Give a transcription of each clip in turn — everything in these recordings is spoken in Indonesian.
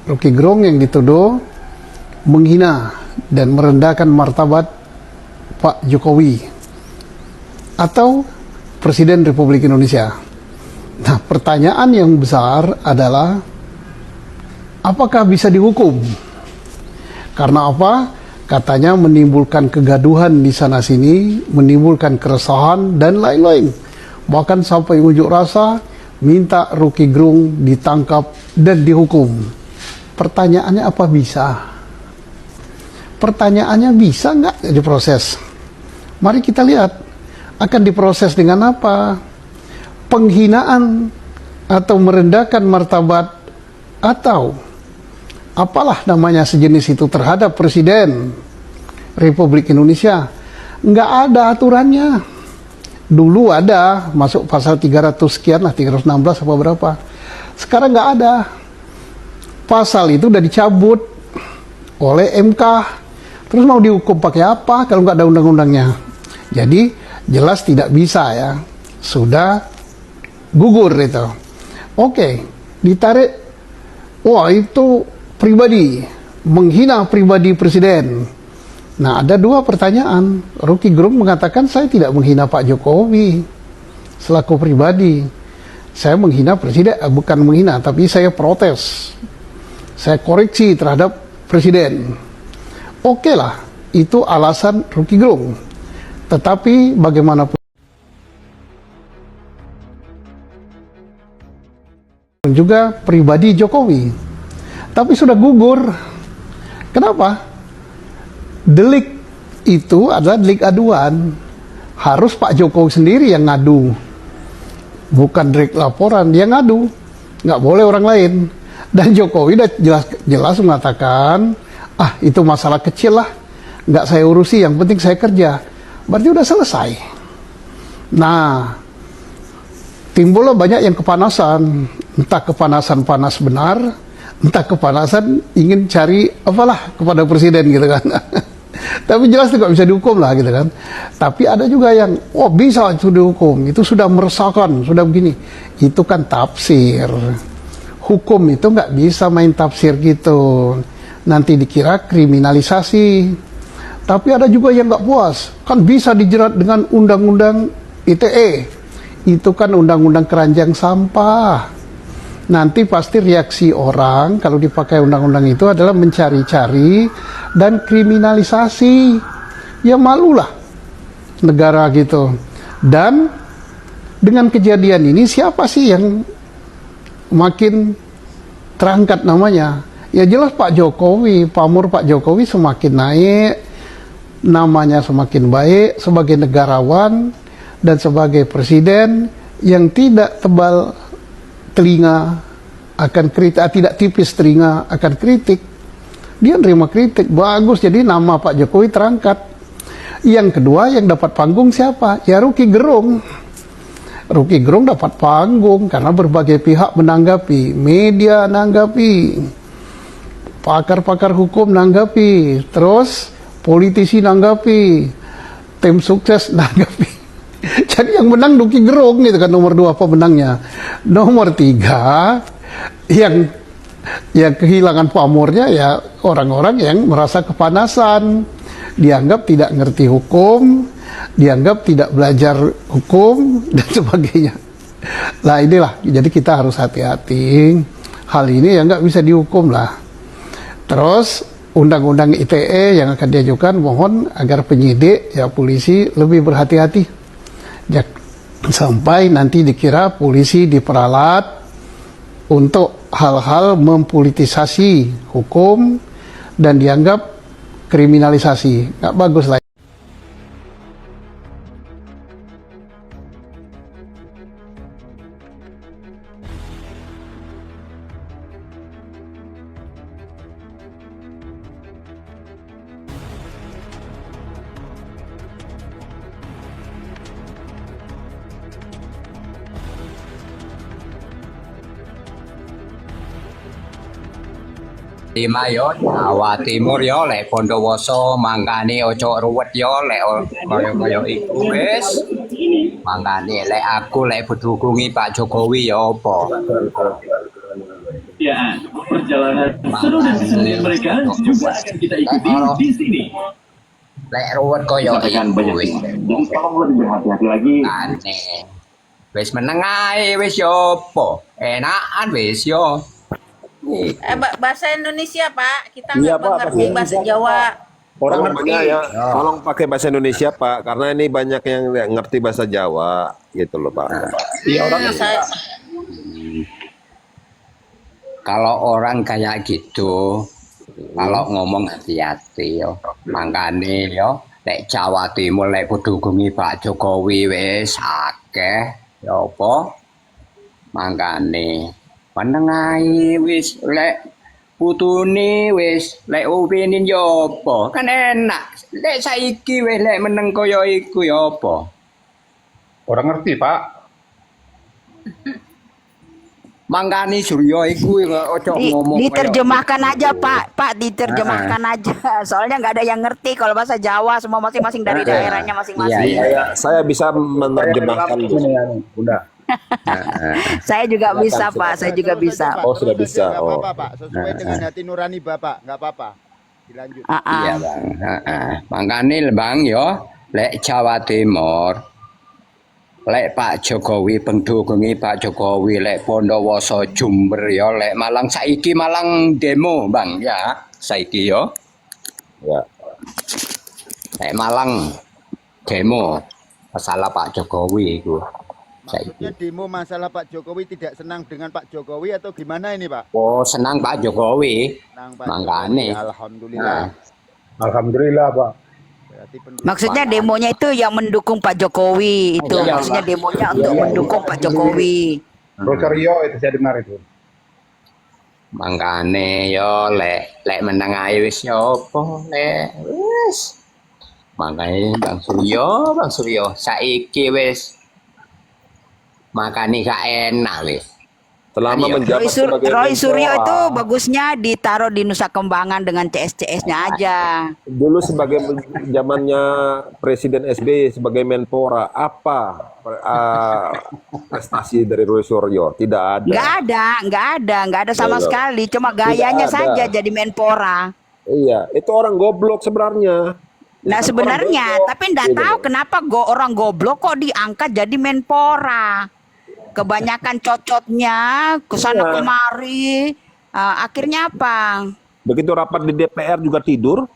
Rocky Gerung yang dituduh menghina dan merendahkan martabat Pak Jokowi atau Presiden Republik Indonesia. Nah, pertanyaan yang besar adalah apakah bisa dihukum? Karena apa? Katanya menimbulkan kegaduhan di sana sini, menimbulkan keresahan dan lain-lain. Bahkan sampai unjuk rasa minta Rocky Gerung ditangkap dan dihukum. Pertanyaannya apa bisa? Pertanyaannya bisa nggak diproses? Mari kita lihat akan diproses dengan apa? Penghinaan atau merendahkan martabat atau apalah namanya sejenis itu terhadap Presiden Republik Indonesia. Nggak ada aturannya. Dulu ada, masuk pasal 300 sekian lah, 316 apa berapa. Sekarang nggak ada. Pasal itu udah dicabut oleh MK. Terus mau dihukum pakai apa kalau nggak ada undang-undangnya? Jadi jelas tidak bisa ya. Sudah gugur itu. Oke, ditarik. Wah, itu pribadi, menghina pribadi presiden. Nah, ada dua pertanyaan. Rocky Gerung mengatakan saya tidak menghina Pak Jokowi selaku pribadi. Saya menghina presiden, bukan menghina, tapi saya protes. Saya koreksi terhadap presiden. Oke lah, itu alasan Rocky Gerung. Tetapi bagaimanapun juga pribadi Jokowi, tapi sudah gugur. Kenapa? Delik itu adalah delik aduan, harus Pak Jokowi sendiri yang ngadu, bukan delik laporan. Dia ngadu, nggak boleh orang lain. Dan Jokowi udah jelas mengatakan, ah itu masalah kecil lah, nggak saya urusi, yang penting saya kerja. Berarti udah selesai. Nah, timbullah banyak yang kepanasan, entah kepanasan panas benar, entah kepanasan ingin cari apalah kepada presiden gitu kan. Tapi jelas itu gak bisa dihukum lah gitu kan. Tapi ada juga yang, oh bisa itu dihukum, itu sudah meresahkan, sudah begini. Itu kan tafsir. Hukum itu gak bisa main tafsir gitu. Nanti dikira kriminalisasi. Tapi ada juga yang gak puas, kan bisa dijerat dengan undang-undang ITE. Itu kan undang-undang keranjang sampah. Nanti pasti reaksi orang kalau dipakai undang-undang itu adalah mencari-cari dan kriminalisasi. Ya malulah negara gitu. Dan dengan kejadian ini siapa sih yang makin terangkat namanya? Ya jelas Pak Jokowi, pamor Pak Jokowi semakin naik, namanya semakin baik sebagai negarawan dan sebagai presiden yang tidak tebal telinga akan kritik, tidak tipis telinga akan kritik. Dia nerima kritik, bagus, jadi nama Pak Jokowi terangkat. Yang kedua yang dapat panggung siapa? Ya Rocky Gerung. Rocky Gerung dapat panggung karena berbagai pihak menanggapi, media menanggapi, pakar-pakar hukum menanggapi, terus politisi menanggapi, tim sukses menanggapi. Jadi yang menang Rocky Gerung gitu kan, nomor 2 pemenangnya. Nomor 3 yang kehilangan pamornya ya orang-orang yang merasa kepanasan, dianggap tidak ngerti hukum, dianggap tidak belajar hukum dan sebagainya. Nah inilah, jadi kita harus hati-hati. Hal ini ya nggak bisa dihukum lah. Terus undang-undang ITE yang akan diajukan, mohon agar penyidik ya polisi lebih berhati-hati. Sampai nanti dikira polisi diperalat untuk hal-hal mempolitisasi hukum dan dianggap kriminalisasi. Nggak bagus lah. Lima yo, Jawa Timur yo, lek Bondowoso mangkane ojo ruwet yo, lek koyo iku wis. Mangkane lek aku lek berdukungi Pak Jokowi ya apa? Ya, perjalanan seru dan keseharian mereka juga akan kita ikuti di sini. Lek ruwet koyo Disampaikan iku banyak wis pihak. Jadi tolong lebih berhati-hati lagi. aneh. Wis meneng ae wis yo apa? Enakan wis yo. Bahasa Indonesia, Pak. Kita Iya nggak Pak, bahasa mengerti bahasa Indonesia Jawa. Pak. Orang Tolong ngerti banyak ya, Yo. tolong pakai bahasa Indonesia Pak, karena ini banyak yang nggak ngerti bahasa Jawa gitu loh Pak. Iya orang Saya, Kalau orang kayak gitu, kalau ngomong hati-hati yo. Mangkane yo, lek Jawa Timur lek kudukungi Pak Jokowi wis akeh yo apa? Mangkane meneng ae wis lek putune wis lek upinin yo apa? Kan enak. Lek saiki wis lek meneng kaya iku yo apa? orang ngerti Pak. Mangkane Suryo iku ojo ngomong kaya diterjemahkan aja, Pak. Pak, diterjemahkan aja. Soalnya nggak ada yang ngerti kalau bahasa Jawa. Semua masing-masing dari daerahnya Iya, masing-masing. iya. Saya bisa menerjemahkan Bu. Bunda. Saya juga bisa, Pak. Saya juga bisa. Oh sudah bisa. Nggak Oh apa-apa, Pak. Sesuai dengan hati nurani Bapak, nggak apa-apa. Dilanjut. Iya bang, makanya bang yo, lek Jawa Timur, lek Pak Jokowi pendukungi Pak Jokowi, lek Bondowoso Jember yo, lek Malang saiki Malang demo bang ya, saiki yo, ya. lek Malang demo masalah Pak Jokowi itu, Maksudnya saiki. demo masalah Pak Jokowi tidak senang dengan Pak Jokowi atau gimana ini, Pak? Oh senang Pak Jokowi, Senang Pak makanya. Jokowi. Alhamdulillah. Nah, Alhamdulillah Pak. Berarti Maksudnya demonya itu yang mendukung Pak Jokowi itu. Iya, Maksudnya Pak. demonya untuk mendukung Pak Jokowi. Rosario itu saya dengar itu. Mangkane yo lek menang ae wis yo apa lek wis. Mangkane Bang Suryo saiki wis makane gak enak wis. Selama Iya. menjabat sebagai Roy Suryo Menpora, itu bagusnya ditaruh di Nusa Kembangan dengan CS-CS-nya aja. dulu sebagai zamannya Presiden SBY sebagai Menpora, apa prestasi dari Roy Suryo? Tidak ada. Nggak ada sama Iya. sekali. Cuma gayanya Tidak ada. saja jadi Menpora. Iya, itu orang goblok sebenarnya. Nah Orang sebenarnya, goblok. tapi nggak Gitu tahu loh. kenapa orang goblok kok diangkat jadi Menpora. Kebanyakan cocotnya kesana Iya. kemari. Akhirnya apa? Begitu rapat di DPR juga tidur.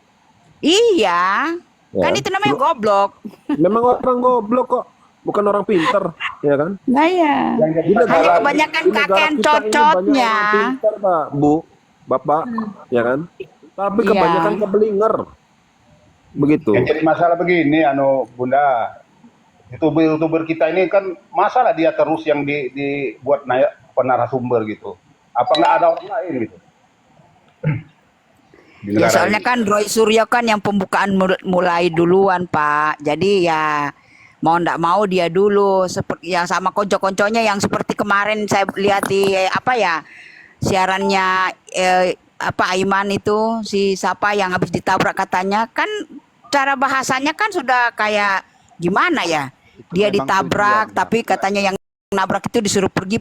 Iya, Ya. kan itu namanya goblok. Memang orang goblok kok, bukan orang pinter, ya kan? Nah ya. Di negara- Hanya kebanyakan di negara kakean kita ini cocotnya. banyak orang pinter, Pak, Bu, Bapak, ya kan? Tapi Iya. kebanyakan keblinger. Begitu. Yang jadi masalah begini, Bunda, youtuber kita ini kan masalah dia terus yang dibuat naik narasumber gitu. Apa nggak ada orang lain gitu? Di Ya negara soalnya ini. kan Roy Suryo kan yang pembukaan mulai duluan, Pak. Jadi ya mau ndak mau dia dulu seperti ya sama konco-konconya yang seperti kemarin saya lihat di apa ya siarannya Aiman itu si siapa yang habis ditabrak katanya kan cara bahasanya kan sudah kayak gimana ya dia memang ditabrak tujuan, tapi katanya yang nabrak itu disuruh pergi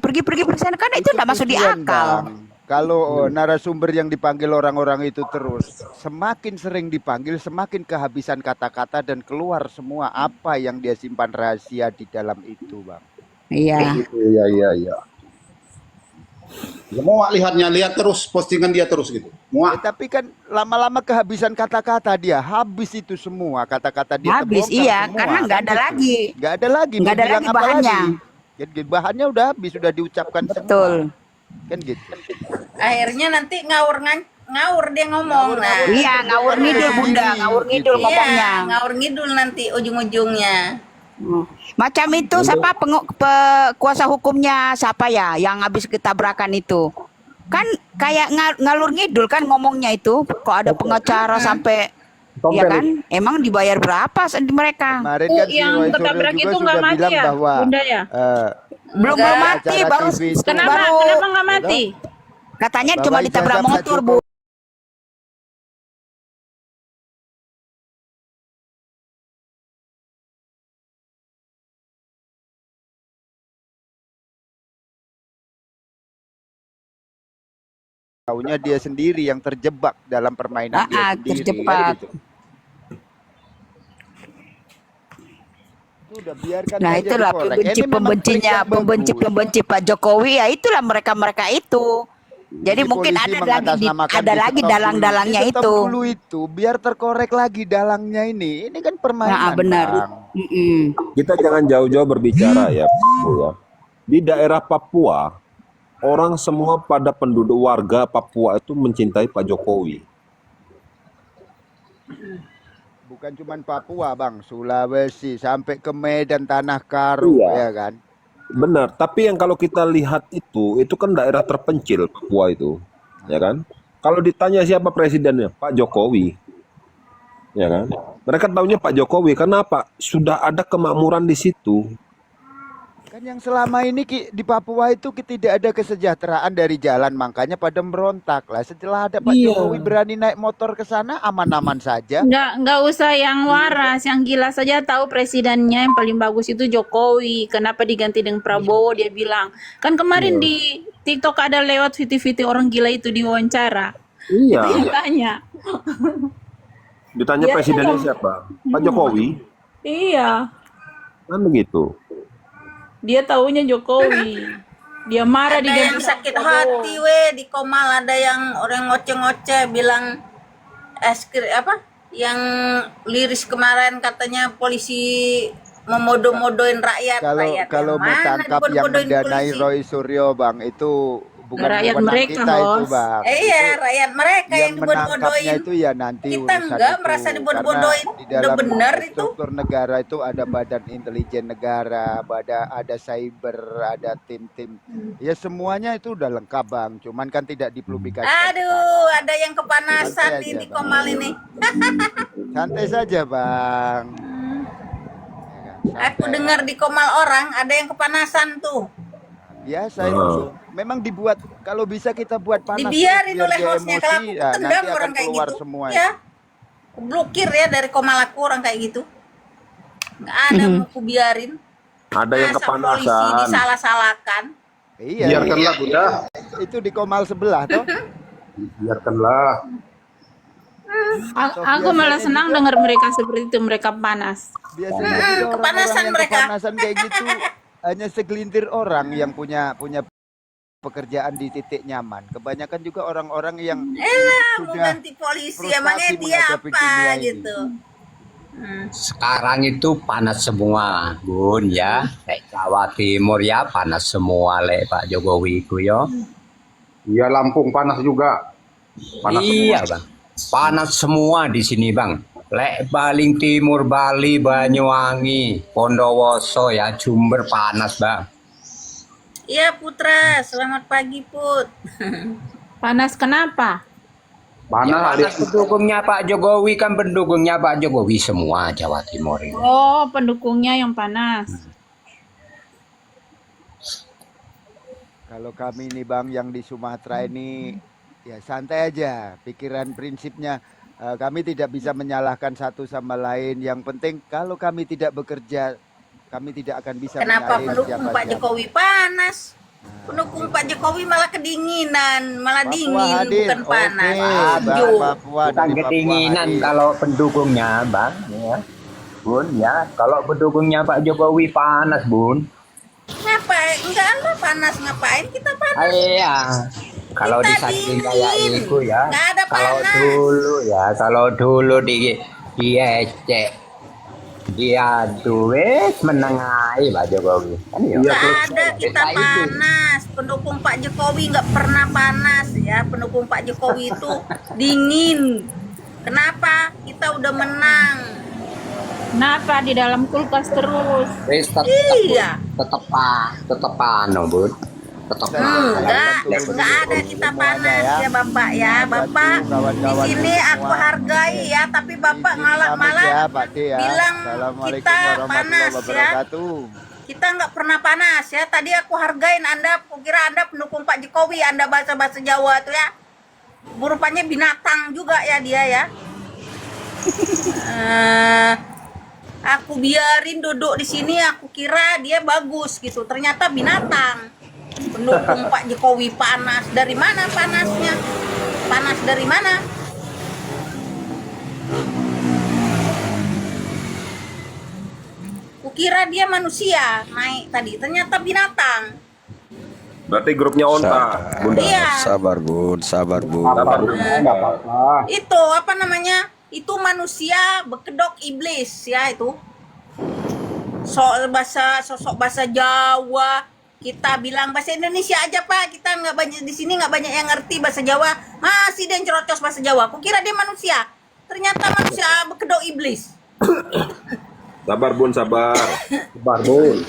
sana kan itu nggak masuk di tujuan, akal. Bang. Kalau narasumber yang dipanggil orang-orang itu terus semakin sering dipanggil, semakin kehabisan kata-kata dan keluar semua apa yang dia simpan rahasia di dalam itu, Bang. Iya. Iya, iya, iya. Ya, muak lihat terus postingan dia terus gitu. Ya, Muak. tapi kan lama-lama kehabisan kata-kata dia, habis itu semua kata-kata dia Habis, terbongkar iya, semua, karena nggak kan ada gitu. lagi. Nggak ada lagi, Nggak mau ada bilang lagi apa bahannya. lagi. Jadi bahannya udah habis, sudah diucapkan Betul. semua. Kan gitu. Akhirnya nanti ngawur dia ngomong. Nah, iya, ngawur Ngawur ngidul Bunda, sendiri, ngawur ngidul gitu. ngomongnya. ngawur ngidul nanti ujung-ujungnya. Macam itu siapa kuasa hukumnya siapa ya yang habis ketabrakan itu? Kan kayak ngalur ngidul kan ngomongnya itu. Kok ada pengacara sampai ya kan? Emang dibayar berapa mereka? Kemarin kan si yang Roy Suryo ketabrak juga itu sudah nggak mati bilang ya, bahwa Bunda ya? Belum acara mati baru TV itu Kenapa nggak mati? katanya bahwa cuma ditabrak ijazah Pak motor, Jokowi Bu. taunya dia sendiri yang terjebak dalam permainan dia sendiri. Terjebak. Kan gitu. Udah biarkan Nah saja itulah dikorek. Ini memang trik yang bagus. pembenci Pak Jokowi ya, itulah mereka itu. Jadi Ini mungkin polisi ada lagi mengatasnamakan ada di lagi stop dalang-dalangnya dulu. Di stop itu. dulu itu biar terkorek lagi dalangnya ini. Ini kan permainan, Benar. Bang. Kita jangan jauh-jauh berbicara ya, Bu, ya. Di daerah Papua, orang semua pada penduduk warga Papua itu mencintai Pak Jokowi. Bukan cuma Papua, Bang, Sulawesi sampai ke Medan, Tanah Karo, Iya. ya kan? Benar, tapi yang kalau kita lihat itu kan daerah terpencil Papua itu, ya kan? Kalau ditanya siapa presidennya, Pak Jokowi, ya kan? Mereka tahunya Pak Jokowi, karena apa? Sudah ada kemakmuran di situ. Kan yang selama ini di Papua itu tidak ada kesejahteraan dari jalan, makanya pada merontak lah. Setelah ada Pak Jokowi berani naik motor ke sana, aman-aman saja. Nggak usah yang waras, yang gila saja tahu presidennya yang paling bagus itu Jokowi. Kenapa diganti dengan Prabowo? Dia bilang. Kan kemarin di TikTok ada lewat video-video orang gila itu diwawancara. Iya. Dia tanya. Ditanya Dia presidennya kan- siapa? Pak Jokowi, Iya, kan begitu. dia taunya Jokowi. Dia marah Ada yang diganti sakit Prabowo. hati di Komal, ada yang orang ngoceh-ngoceh bilang apa? Yang liris kemarin katanya polisi memodo-modoin rakyat. Rakyat Kalau yang mau mana tangkap yang dibodoh-bodohin mendanai polisi? Roy Suryo, Bang, itu bukan Rakyat wewenang mereka, kita itu, Bos. Bang. Iya, rakyat mereka yang Menangkapnya dibodoh-bodohin. itu ya nanti Kita urusan enggak itu. merasa dibodoh-bodohin. Karena di Udah dalam benar itu. struktur negara itu ada badan intelijen negara, ada cyber, ada tim-tim. Ya semuanya itu udah lengkap, Bang. Cuman kan tidak dipublikasikan. Aduh, ada yang kepanasan Santai aja, di Bang. Komal ini. Santai saja, Bang. Ya kan? Aku Santai. dengar di Komal orang ada yang kepanasan tuh. Biasa itu. Memang dibuat, kalau bisa kita buat panas. Dibiarin biar oleh dia hostnya. Kalau emosi, aku ya, tendang nanti orang akan kayak keluar gitu. semua. Ya, aku blokir ya dari Komal aku orang kayak gitu. Nggak ada mau aku biarin. Ada yang Masa polisi kepanasan. disalah-salahkan. Iya. Biarkanlah Bunda, Itu di Komal sebelah toh. biarkanlah. Aku malah senang dengar mereka seperti itu, mereka panas. Biasanya juga orang-orang kepanasan yang mereka. kepanasan kayak gitu hanya segelintir orang yang punya pekerjaan di titik nyaman. Kebanyakan juga orang-orang yang Mau sudah ganti polisi frustasi emangnya dia menghadapi apa dunia ini. gitu. Sekarang itu panas semua, Bun ya. Lek Jawa Timur ya panas semua lek Pak Jokowi itu ya. Iya, Lampung panas juga. Panas Iya, semua. Bang. Panas semua di sini, Bang. Lek paling timur Bali, Banyuwangi, Bondowoso ya, Jember panas, Bang. Iya Putra, selamat pagi Put. Panas kenapa? Ya, Panas panas pendukungnya Pak Jokowi kan pendukungnya Pak Jokowi semua Jawa Timur ini. Oh, pendukungnya yang panas. Kalau kami nih Bang yang di Sumatera ini ya santai aja, pikiran prinsipnya kami tidak bisa menyalahkan satu sama lain. Yang penting kalau kami tidak bekerja, kami tidak akan bisa Kenapa menyalahin pendukung Pak siapa-siapa. Jokowi panas? Pendukung Pak Jokowi malah kedinginan, malah Papua dingin hadir. bukan panas. Oke, Ah, Bang Sejuk. Papua Bukan dari Papua kedinginan hadir. kalau pendukungnya, Bang. Ya. Bun ya, kalau pendukungnya Pak Jokowi panas, Bun. Ngapain? Enggak lah panas, ngapain kita panas? Ah, iya. Kalau Kita disaking kayak dingin. itu ya. Nggak ada Kalau panas. dulu ya, kalau dulu diecek. Dia duit menengahi Pak Jokowi. Kan ya. Nggak ada kita Kita itu. panas. Pendukung Pak Jokowi nggak pernah panas ya. Pendukung Pak Jokowi itu dingin. Kenapa? Kita udah menang. Kenapa di dalam kulkas terus? Wis Iya. tetep anu, Bun. Tetep Enggak ada kita panas ya Bapak ya. Bapak di sini aku hargai ya, tapi Bapak malah ya, Pak D, ya. bilang Assalamualaikum kita warahmatullahi panas ya. wabarakatuh. Kita nggak pernah panas ya. Tadi aku hargain Anda, aku kira Anda pendukung Pak Jokowi, Anda bahasa-bahasa Jawa tuh ya. Rupanya binatang juga ya dia ya. Aku biarin duduk di sini, aku kira dia bagus gitu. Ternyata binatang. Pendukung Pak Jokowi panas. Dari mana panasnya? panas dari mana? Kukira dia manusia naik tadi, ternyata binatang. Berarti grupnya onta, Bunda. Iya. Sabar Bun, sabar Bun. Sabar, Bun. Enggak apa-apa. Itu apa namanya? Itu manusia bekedok iblis ya itu. Sosok bahasa Jawa. Kita bilang bahasa Indonesia aja Pak. Kita nggak banyak di sini nggak banyak yang ngerti bahasa Jawa. Masih dia cerocos bahasa Jawa. Kukira dia manusia. Ternyata manusia bekedok iblis. Sabar Bun, sabar. Sabar, Bun.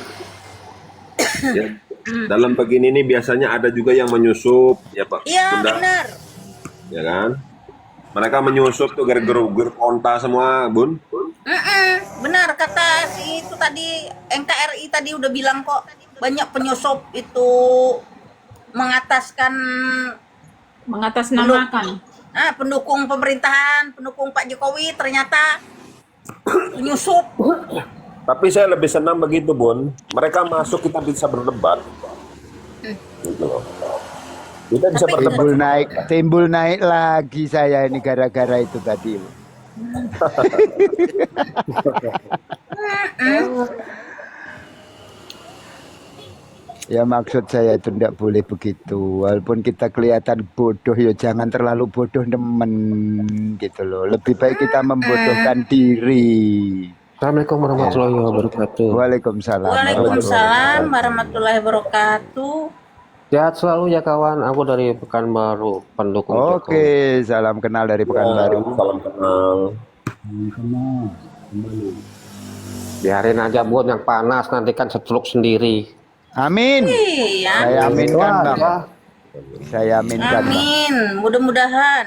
Ya. Dalam begini nih biasanya ada juga yang menyusup, ya Pak. Iya Bunda. benar. Ya kan? Mereka menyusup tuh grup onta semua, Bun. Benar kata si itu tadi NKRI tadi udah bilang kok banyak penyusup itu Mengatasnamakan. pendukung pemerintahan, pendukung Pak Jokowi ternyata penyusup. Tapi saya lebih senang begitu, Bun. Mereka masuk, kita bisa berdebat. Gitu loh. Kita bisa berdebat. Timbul naik lagi saya ini gara-gara itu tadi. Ya maksud saya itu tidak boleh begitu. Walaupun kita kelihatan bodoh, ya jangan terlalu bodoh temen gitu loh. Lebih baik kita membodohkan diri. Assalamualaikum warahmatullahi wabarakatuh. Waalaikumsalam. Waalaikumsalam warahmatullahi wabarakatuh. Sehat selalu ya kawan, aku dari Pekanbaru, pendukung Jokowi. Oke, salam kenal dari Pekanbaru. Salam kenal. Biarin aja Bun, yang panas nanti kan setruk sendiri. Amin. Iya. Saya aminkan, Itu Bang. aja. Saya aminkan, Bang. Amin. Mudah-mudahan.